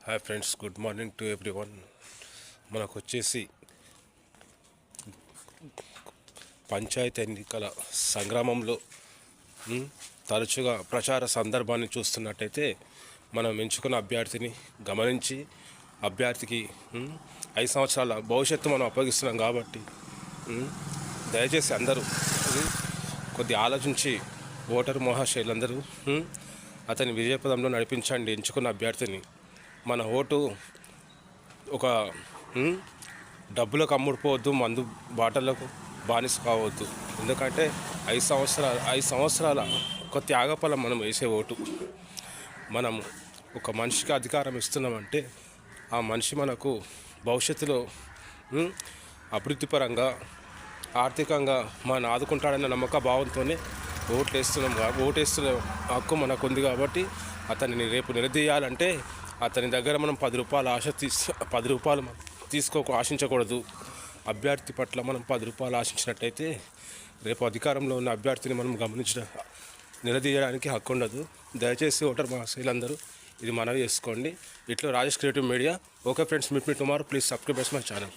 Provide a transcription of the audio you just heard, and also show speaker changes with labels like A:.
A: Hi friends, good morning to everyone. మనకు వచ్చేసి పంచాయతీ ఎన్నికల సంగ్రామంలో తరచుగా ప్రచార సందర్భాన్ని చూస్తున్నట్టయితే మనం ఎంచుకున్న అభ్యర్థిని గమనించి అభ్యర్థికి 5 సంవత్సరాల భవిష్యత్తు మనం అప్పగిస్తున్నాం కాబట్టి దయచేసి అందరూ కొద్ది ఆలోచించి ఓటరు మహాశయులందరూ అతని విజయపదంలో నడిపించండి. ఎంచుకున్న అభ్యర్థిని మన ఓటు ఒక డబ్బులకు అమ్ముడుపోవద్దు, మందు బాటలకు బానిస కావద్దు. ఎందుకంటే 5 సంవత్సరాల ఒక త్యాగఫలం మనం వేసే ఓటు. మనం ఒక మనిషికి అధికారం ఇస్తున్నామంటే ఆ మనిషి మనకు భవిష్యత్తులో అభివృద్ధిపరంగా ఆర్థికంగా మన ఆదుకుంటాడన్న నమ్మక భావంతోనే ఓటేస్తున్న హక్కు మనకు ఉంది. కాబట్టి అతనిని రేపు నిలదీయాలంటే అతని దగ్గర మనం 10 రూపాయలు ఆశించకూడదు. అభ్యర్థి పట్ల మనం 10 రూపాయలు ఆశించినట్టయితే రేపు అధికారంలో ఉన్న అభ్యర్థిని మనం నిలదీయడానికి హక్కు ఉండదు. దయచేసి ఓటర్ మహాశయులందరూ ఇది మనవి చేసుకోండి. ఇట్లా Rajesh creative media. Okay friends, meet me tomorrow. Please subscribe my channel.